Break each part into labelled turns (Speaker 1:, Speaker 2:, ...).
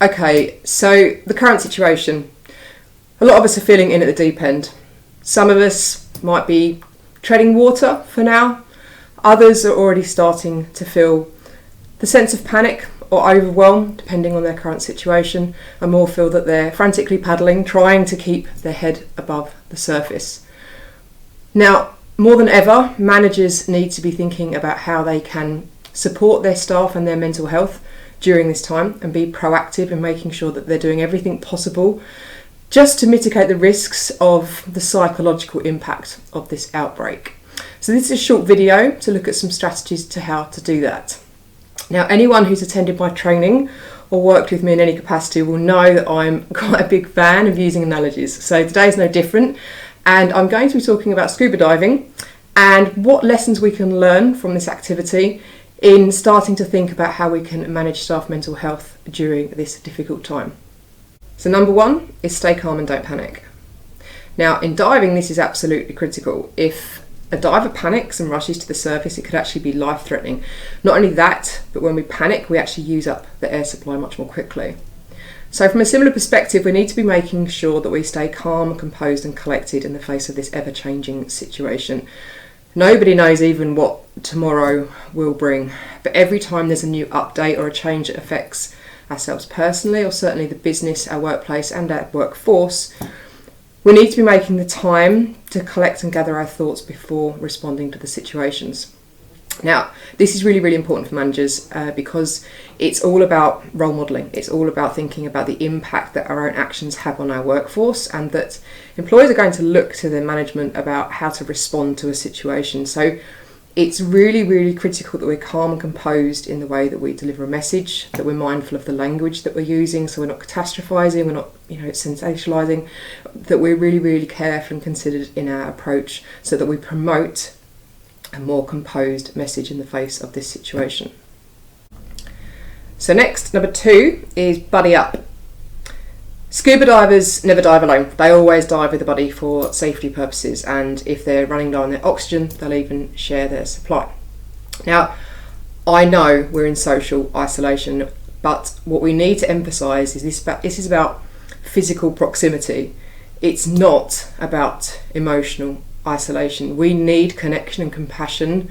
Speaker 1: Okay, so the current situation. A lot of us are feeling in at the deep end. Some of us might be treading water for now. Others are already starting to feel the sense of panic or overwhelm, depending on their current situation, and more feel that they're frantically paddling, trying to keep their head above the surface. Now, more than ever, managers need to be thinking about how they can support their staff and their mental health during this time and be proactive in making sure that they're doing everything possible just to mitigate the risks of the psychological impact of this outbreak. So this is a short video to look at some strategies to how to do that. Now, anyone who's attended my training or worked with me in any capacity will know that I'm quite a big fan of using analogies. So today's no different, and I'm going to be talking about scuba diving and what lessons we can learn from this activity in starting to think about how we can manage staff mental health during this difficult time. So number one is stay calm and don't panic. Now, in diving, this is absolutely critical. If a diver panics and rushes to the surface, it could actually be life-threatening. Not only that, but when we panic, we actually use up the air supply much more quickly. So from a similar perspective, we need to be making sure that we stay calm, composed and collected in the face of this ever-changing situation. Nobody knows even what tomorrow will bring, but every time there's a new update or a change that affects ourselves personally, or certainly the business, our workplace and our workforce, we need to be making the time to collect and gather our thoughts before responding to the situations. Now, this is really, really important for managers because it's all about role modelling. It's all about thinking about the impact that our own actions have on our workforce, and that employers are going to look to their management about how to respond to a situation. So it's really, really critical that we're calm and composed in the way that we deliver a message, that we're mindful of the language that we're using, so we're not catastrophising, we're not, sensationalising, that we're really, really careful and considered in our approach so that we promote a more composed message in the face of this situation. So next, number two is buddy up. Scuba divers never dive alone. They always dive with a buddy for safety purposes, and if they're running low on their oxygen, they'll even share their supply. Now, I know we're in social isolation, but what we need to emphasise is this is about physical proximity. It's not about emotional isolation. We need connection and compassion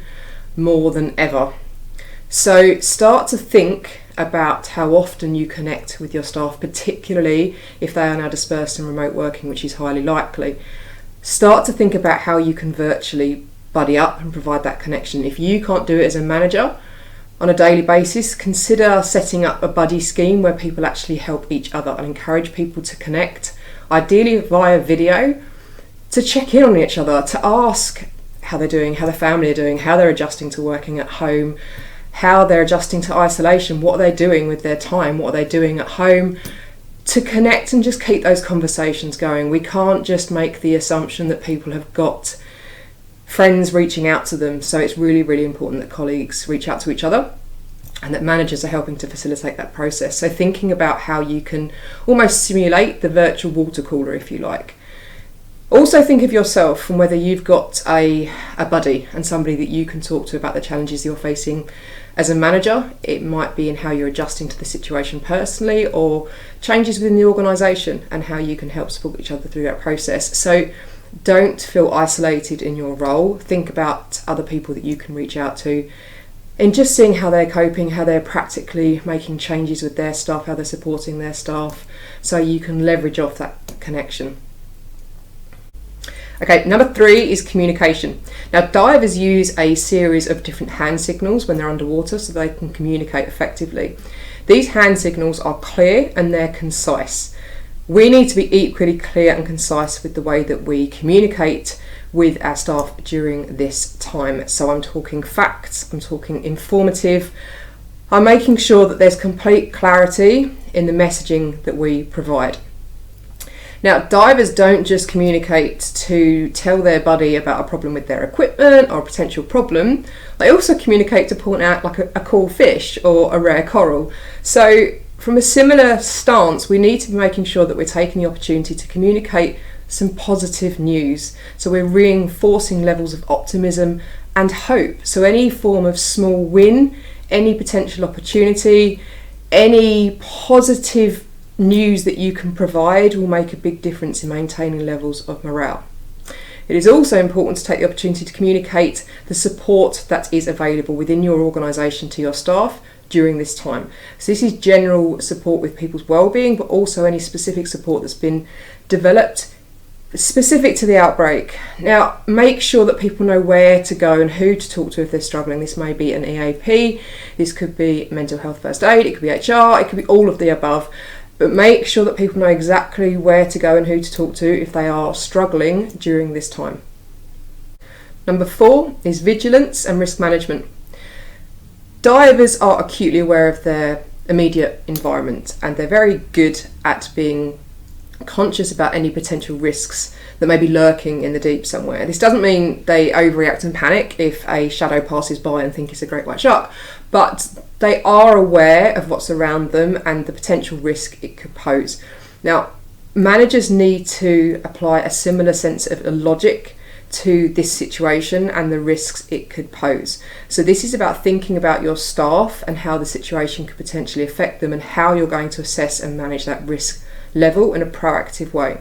Speaker 1: more than ever. So start to think about how often you connect with your staff, particularly if they are now dispersed and remote working, which is highly likely. Start to think about how you can virtually buddy up and provide that connection. If you can't do it as a manager on a daily basis, consider setting up a buddy scheme where people actually help each other and encourage people to connect, ideally via video, to check in on each other, to ask how they're doing, how their family are doing, how they're adjusting to working at home, how they're adjusting to isolation, what are they doing with their time, what are they doing at home, to connect and just keep those conversations going. We can't just make the assumption that people have got friends reaching out to them, so it's really, really important that colleagues reach out to each other and that managers are helping to facilitate that process. So thinking about how you can almost simulate the virtual water cooler, if you like. Also think of yourself and whether you've got a buddy and somebody that you can talk to about the challenges you're facing as a manager. It might be in how you're adjusting to the situation personally, or changes within the organisation and how you can help support each other through that process. So don't feel isolated in your role. Think about other people that you can reach out to and just seeing how they're coping, how they're practically making changes with their staff, how they're supporting their staff, so you can leverage off that connection. Okay, number three is communication. Now, divers use a series of different hand signals when they're underwater so they can communicate effectively. These hand signals are clear and they're concise. We need to be equally clear and concise with the way that we communicate with our staff during this time. So I'm talking facts, I'm talking informative, I'm making sure that there's complete clarity in the messaging that we provide. Now, divers don't just communicate to tell their buddy about a problem with their equipment or a potential problem. They also communicate to point out like a cool fish or a rare coral. So from a similar stance, we need to be making sure that we're taking the opportunity to communicate some positive news. So we're reinforcing levels of optimism and hope. So any form of small win, any potential opportunity, Any positive news that you can provide will make a big difference in maintaining levels of morale. It is also important to take the opportunity to communicate the support that is available within your organisation to your staff during this time. So this is general support with people's wellbeing, but also any specific support that's been developed specific to the outbreak. Now, make sure that people know where to go and who to talk to if they're struggling. This may be an EAP, this could be mental health first aid, it could be HR, it could be all of the above. But make sure that people know exactly where to go and who to talk to if they are struggling during this time. Number 4 is vigilance and risk management. Divers are acutely aware of their immediate environment, and they're very good at being conscious about any potential risks that may be lurking in the deep somewhere. This doesn't mean they overreact and panic if a shadow passes by and think it's a great white shark, but they are aware of what's around them and the potential risk it could pose. Now, managers need to apply a similar sense of logic to this situation and the risks it could pose. So this is about thinking about your staff and how the situation could potentially affect them and how you're going to assess and manage that risk level in a proactive way.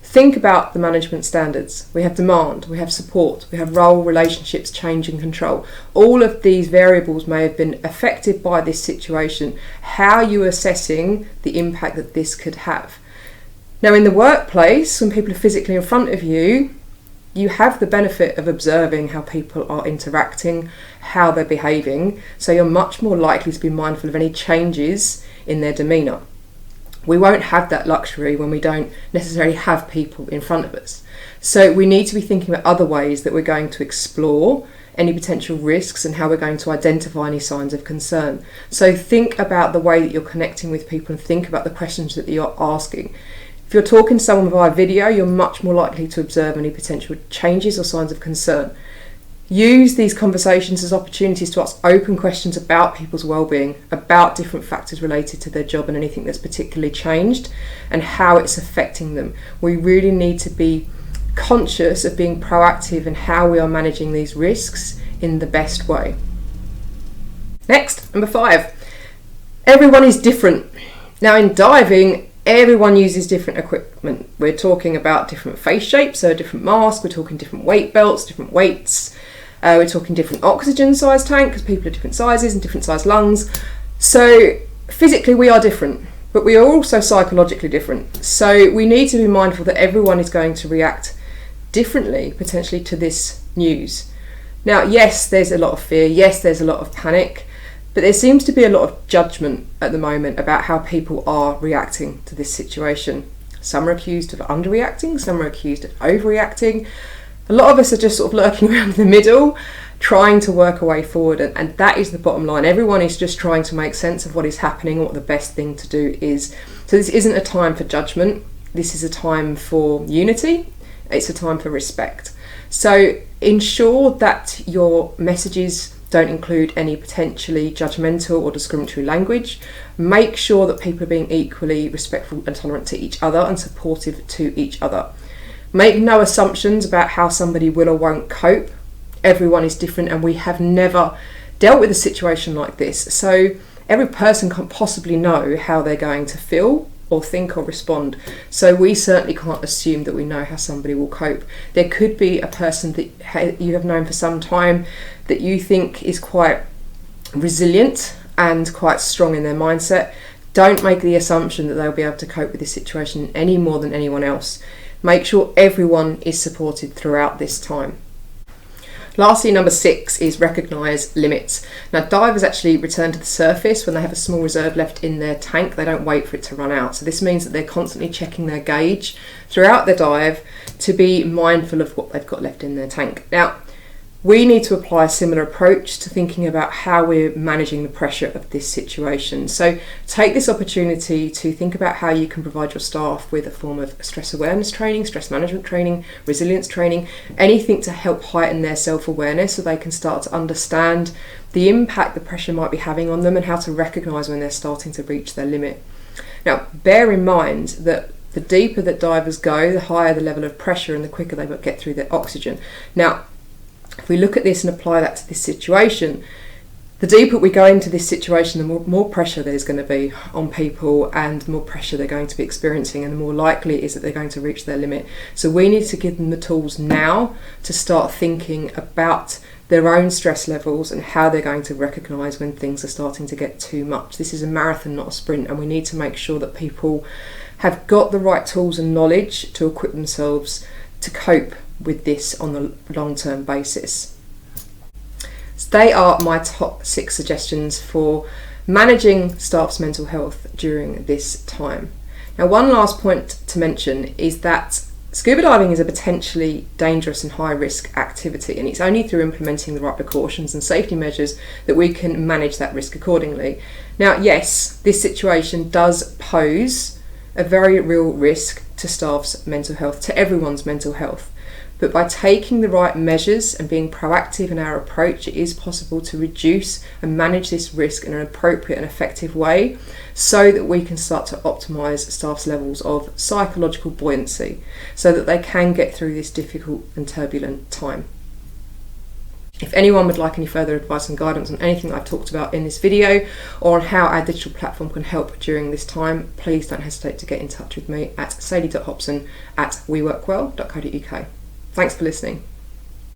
Speaker 1: Think about the management standards. We have demand, we have support, we have role, relationships, change and control. All of these variables may have been affected by this situation. How are you assessing the impact that this could have? Now, in the workplace, when people are physically in front of you, you have the benefit of observing how people are interacting, how they're behaving, so you're much more likely to be mindful of any changes in their demeanour. We won't have that luxury when we don't necessarily have people in front of us. So we need to be thinking about other ways that we're going to explore any potential risks and how we're going to identify any signs of concern. So think about the way that you're connecting with people and think about the questions that you're asking. If you're talking to someone via video, you're much more likely to observe any potential changes or signs of concern. Use these conversations as opportunities to ask open questions about people's wellbeing, about different factors related to their job and anything that's particularly changed and how it's affecting them. We really need to be conscious of being proactive in how we are managing these risks in the best way. Next, number 5. Everyone is different. Now, in diving, everyone uses different equipment. We're talking about different face shapes, so a different mask, we're talking different weight belts, different weights. We're talking different oxygen size tank because people are different sizes and different size lungs. So physically we are different, but we are also psychologically different. So we need to be mindful that everyone is going to react differently potentially to this news. Now, yes, there's a lot of fear. Yes, there's a lot of panic, but there seems to be a lot of judgment at the moment about how people are reacting to this situation. Some are accused of underreacting, some are accused of overreacting. A lot of us are just sort of lurking around in the middle, trying to work a way forward, and that is the bottom line. Everyone is just trying to make sense of what is happening and what the best thing to do is. So this isn't a time for judgment, this is a time for unity, it's a time for respect. So ensure that your messages don't include any potentially judgmental or discriminatory language. Make sure that people are being equally respectful and tolerant to each other and supportive to each other. Make no assumptions about how somebody will or won't cope. Everyone is different and we have never dealt with a situation like this. So every person can't possibly know how they're going to feel or think or respond. So we certainly can't assume that we know how somebody will cope. There could be a person that you have known for some time that you think is quite resilient and quite strong in their mindset. Don't make the assumption that they'll be able to cope with this situation any more than anyone else. Make sure everyone is supported throughout this time. Lastly, number 6 is recognise limits. Now, divers actually return to the surface when they have a small reserve left in their tank. They don't wait for it to run out. So this means that they're constantly checking their gauge throughout their dive to be mindful of what they've got left in their tank. Now, we need to apply a similar approach to thinking about how we're managing the pressure of this situation. So take this opportunity to think about how you can provide your staff with a form of stress awareness training, stress management training, resilience training, anything to help heighten their self-awareness so they can start to understand the impact the pressure might be having on them and how to recognise when they're starting to reach their limit. Now, bear in mind that the deeper that divers go, the higher the level of pressure and the quicker they get through their oxygen. Now, if we look at this and apply that to this situation, The deeper we go into this situation, the more pressure there's going to be on people, and the more pressure they're going to be experiencing, and the more likely it is that they're going to reach their limit. So we need to give them the tools now to start thinking about their own stress levels and how they're going to recognise when things are starting to get too much. This is a marathon, not a sprint, and we need to make sure that people have got the right tools and knowledge to equip themselves to cope with this on a long-term basis. They are my top 6 suggestions for managing staff's mental health during this time. Now, one last point to mention is that scuba diving is a potentially dangerous and high risk activity, and it's only through implementing the right precautions and safety measures that we can manage that risk accordingly. Now, yes, this situation does pose a very real risk to staff's mental health, to everyone's mental health. But by taking the right measures and being proactive in our approach, it is possible to reduce and manage this risk in an appropriate and effective way so that we can start to optimise staff's levels of psychological buoyancy so that they can get through this difficult and turbulent time. If anyone would like any further advice and guidance on anything I've talked about in this video or on how our digital platform can help during this time, please don't hesitate to get in touch with me at sadie.hobson@weworkwell.co.uk. Thanks for listening.